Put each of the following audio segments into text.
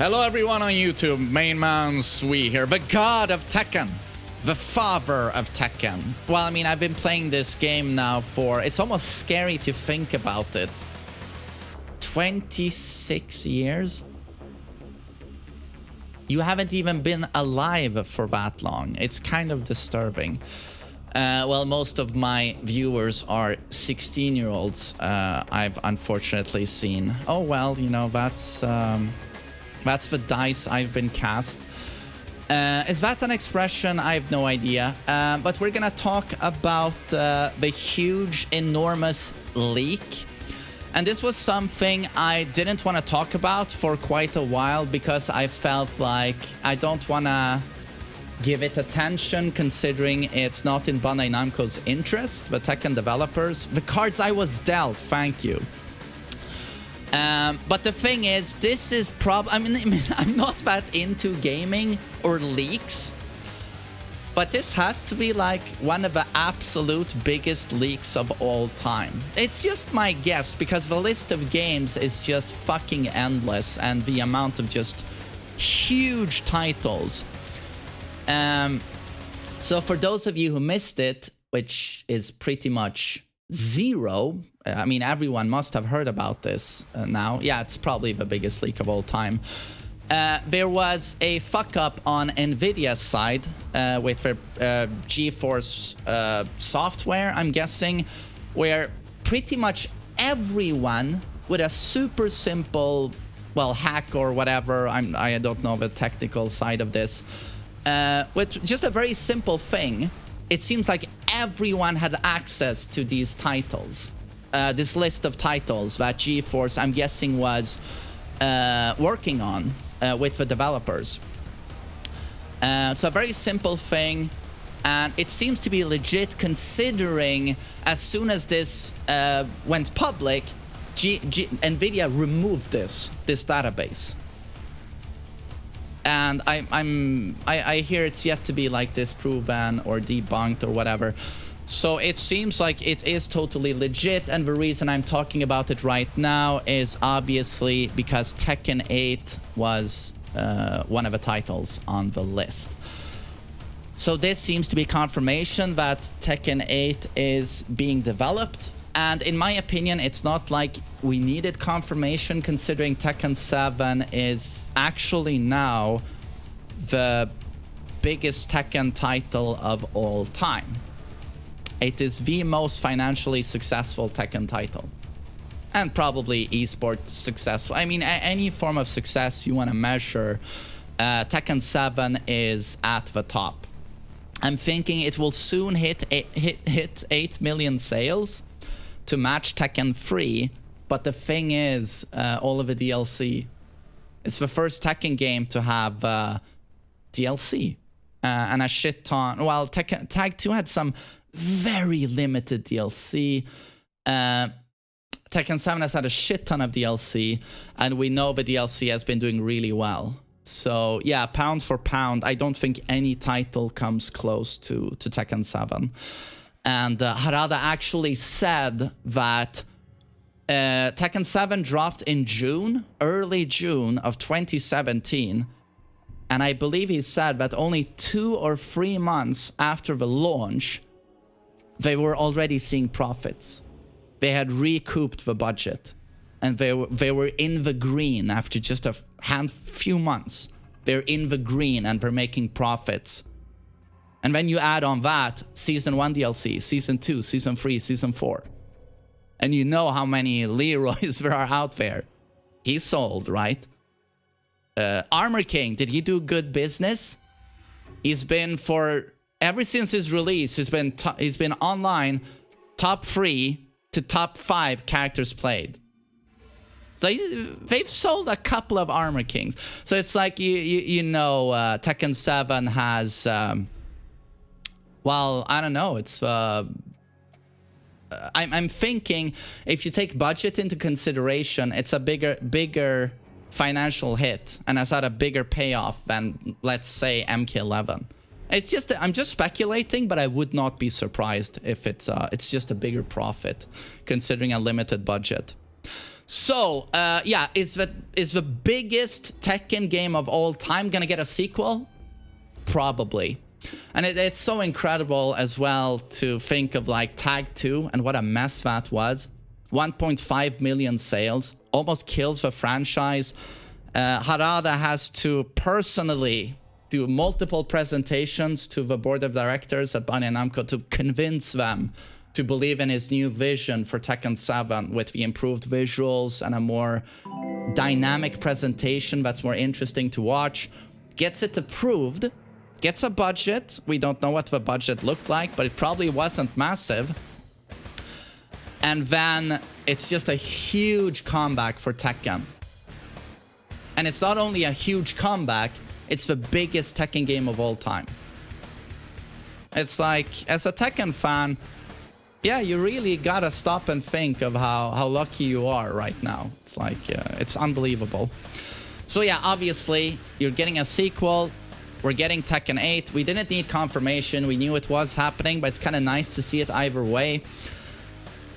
Hello everyone on YouTube, MainManSWE here, the god of Tekken, the father of Tekken. Well, I mean, I've been playing this game now for, it's almost scary to think about it, 26 years? You haven't even been alive for that long. It's kind of disturbing. Well, most of my viewers are 16-year-olds. I've unfortunately seen. Oh, well, you know, that's the dice I've been cast. Is that an expression? I have no idea. But we're gonna talk about the huge, enormous leak. And this was something I didn't want to talk about for quite a while because I felt like I don't want to give it attention considering it's not in Bandai Namco's interest, the Tekken developers. The cards I was dealt, thank you. But the thing is, this is I mean, I'm not that into gaming or leaks, but this has to be like one of the absolute biggest leaks of all time. It's just my guess because the list of games is just fucking endless and the amount of just huge titles. So for those of you who missed it, which is pretty much zero, I mean, everyone must have heard about this now. Yeah, it's probably the biggest leak of all time. There was a fuck up on Nvidia's side with their GeForce software, I'm guessing, where pretty much everyone with a super simple, well, hack or whatever, I don't know the technical side of this, with just a very simple thing, it seems like everyone had access to these titles. This list of titles that GeForce, I'm guessing, was working on with the developers. So a very simple thing, and it seems to be legit considering as soon as this went public, Nvidia removed this database. And I hear it's yet to be like disproven or debunked or whatever. So it seems like it is totally legit, and the reason I'm talking about it right now is obviously because Tekken 8 was one of the titles on the list. So this seems to be confirmation that Tekken 8 is being developed, and in my opinion, it's not like we needed confirmation considering Tekken 7 is actually now the biggest Tekken title of all time. It is the most financially successful Tekken title. And probably esports successful. I mean, any form of success you want to measure, Tekken 7 is at the top. I'm thinking it will soon hit 8 million sales to match Tekken 3. But the thing is, all of the DLC. It's the first Tekken game to have DLC. And a shit ton. Well, Tag 2 had some very limited DLC. Tekken 7 has had a shit ton of DLC, and we know the DLC has been doing really well. So yeah, pound for pound, I don't think any title comes close to Tekken 7. And Harada actually said that Tekken 7 dropped in June, early June of 2017. And I believe he said that only 2 or 3 months after the launch, they were already seeing profits. They had recouped the budget, and they were in the green after just a few months. They're in the green and they're making profits. And then you add on that Season 1 DLC, Season 2, Season 3, Season 4. And you know how many Leroys there are out there. He sold, right? Armor King, did he do good business? He's been ever since his release, he's been online top 3 to top 5 characters played. So they've sold a couple of Armor Kings. So it's like you know, Tekken 7 has well, I don't know. It's I'm thinking if you take budget into consideration, it's a bigger financial hit and has had a bigger payoff than, let's say, MK11. It's just, I'm just speculating, but I would not be surprised if it's just a bigger profit considering a limited budget. So, yeah, is the biggest Tekken game of all time gonna get a sequel? Probably. And it's so incredible as well to think of like Tag 2 and what a mess that was. 1.5 million sales, almost kills the franchise. Harada has to personally do multiple presentations to the board of directors at Bandai Namco to convince them to believe in his new vision for Tekken 7 with the improved visuals and a more dynamic presentation that's more interesting to watch. Gets it approved, gets a budget. We don't know what the budget looked like, but it probably wasn't massive. And then it's just a huge comeback for Tekken. And it's not only a huge comeback, it's the biggest Tekken game of all time. It's like, as a Tekken fan, yeah, you really gotta stop and think of how lucky you are right now. It's like, it's unbelievable. So yeah, obviously, you're getting a sequel. We're getting Tekken 8. We didn't need confirmation. We knew it was happening, but it's kind of nice to see it either way.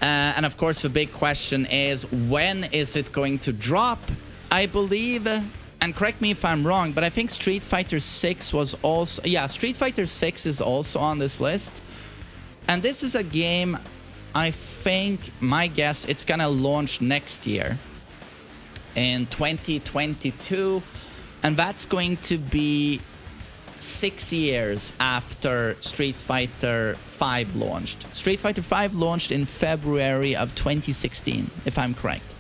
And of course, the big question is, when is it going to drop? I believe, and correct me if I'm wrong, but I think Street Fighter 6 was also... Yeah, Street Fighter 6 is also on this list. And this is a game, I think, my guess, it's gonna launch next year in 2022. And that's going to be 6 years after Street Fighter 5 launched. Street Fighter 5 launched in February of 2016, if I'm correct.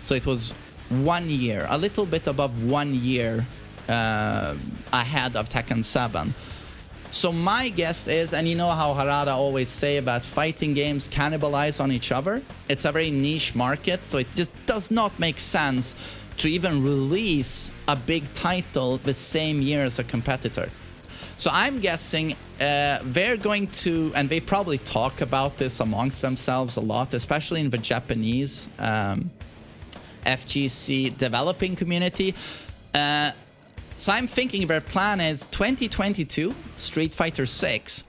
So it was 1 year, a little bit above 1 year ahead of Tekken 7. So my guess is, and you know how Harada always say about fighting games cannibalize on each other. It's a very niche market, so it just does not make sense to even release a big title the same year as a competitor. So I'm guessing they're going to, and they probably talk about this amongst themselves a lot, especially in the Japanese FGC developing community. So I'm thinking their plan is 2022, Street Fighter 6,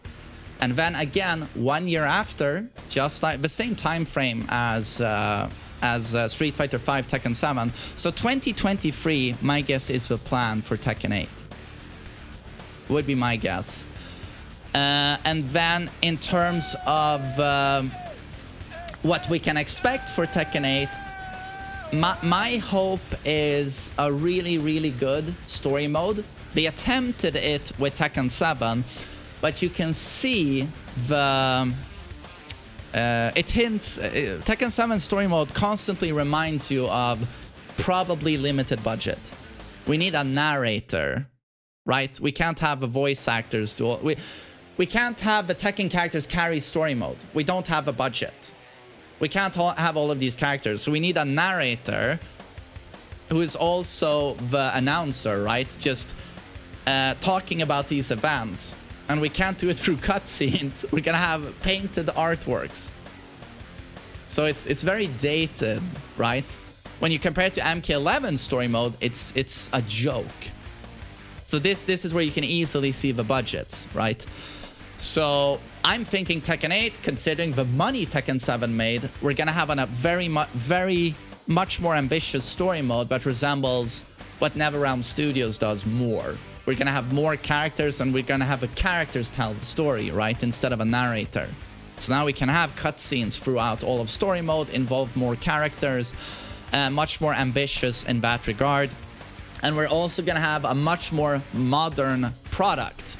and then again 1 year after, just like the same time frame as Street Fighter 5, Tekken 7. So 2023, my guess is the plan for Tekken 8. Would be my guess. And then in terms of what we can expect for Tekken 8, my hope is a really, really good story mode. They attempted it with Tekken 7, but you can see the... it hints... Tekken 7 story mode constantly reminds you of probably limited budget. We need a narrator, right? We can't have the voice actors do... We can't have the Tekken characters carry story mode. We don't have a budget. We can't have all of these characters, so we need a narrator who is also the announcer, right? Just talking about these events. And we can't do it through cutscenes. We're gonna have painted artworks. So it's very dated, right? When you compare it to MK11 story mode, it's a joke. So this is where you can easily see the budgets, right? So I'm thinking Tekken 8, considering the money Tekken 7 made, we're gonna have a very much more ambitious story mode that resembles what NetherRealm Studios does more. We're gonna have more characters, and we're gonna have the characters tell the story, right, instead of a narrator. So now we can have cutscenes throughout all of story mode, involve more characters, much more ambitious in that regard. And we're also gonna have a much more modern product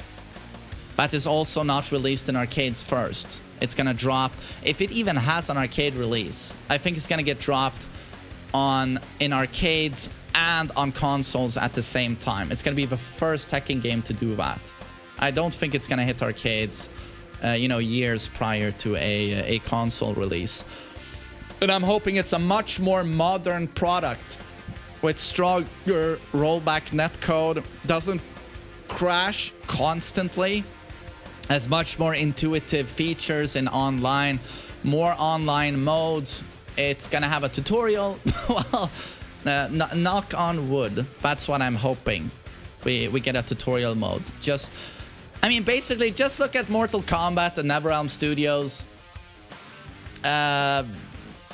that is also not released in arcades first. It's gonna drop, if it even has an arcade release, I think it's gonna get dropped in arcades and on consoles at the same time. It's gonna be the first Tekken game to do that. I don't think it's gonna hit arcades, you know, years prior to a console release. But I'm hoping it's a much more modern product with stronger rollback netcode, doesn't crash constantly, has much more intuitive features in online, more online modes. It's gonna have a tutorial. Well, knock on wood. That's what I'm hoping. We get a tutorial mode. I mean, basically, just look at Mortal Kombat and NetherRealm Studios.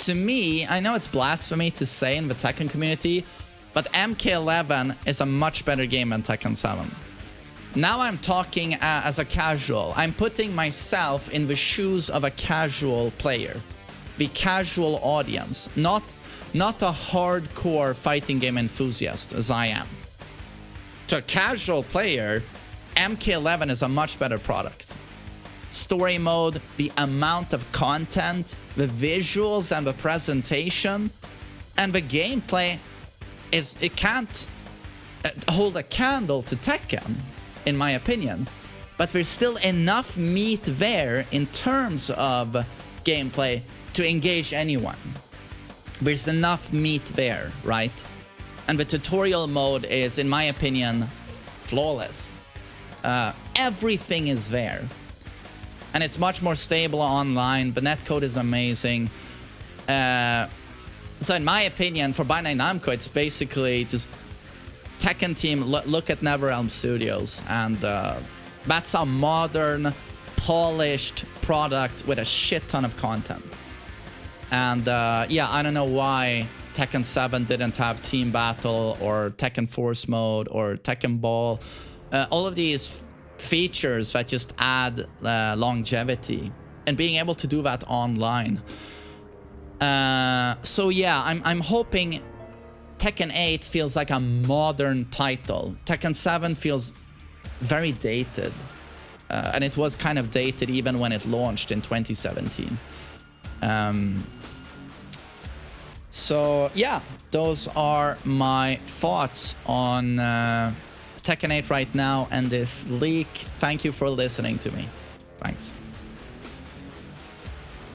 to me, I know it's blasphemy to say in the Tekken community, but MK11 is a much better game than Tekken 7. Now I'm talking as a casual. I'm putting myself in the shoes of a casual player. The casual audience. Not a hardcore fighting game enthusiast as I am. To a casual player, MK11 is a much better product. Story mode, the amount of content, the visuals and the presentation, and the gameplay it can't hold a candle to Tekken, in my opinion. But there's still enough meat there in terms of gameplay to engage anyone. There's enough meat there, right? And the tutorial mode is, in my opinion, flawless. Everything is there. And it's much more stable online. The netcode is amazing. So in my opinion, for Bandai Namco, it's basically just Tekken team, look at NetherRealm Studios. And that's a modern, polished product with a shit ton of content. And yeah, I don't know why Tekken 7 didn't have Team Battle or Tekken Force Mode or Tekken Ball. All of these features that just add longevity and being able to do that online. So yeah, I'm hoping Tekken 8 feels like a modern title. Tekken 7 feels very dated. And it was kind of dated even when it launched in 2017. So yeah, those are my thoughts on Tekken 8 right now and this leak. Thank you for listening to me. Thanks.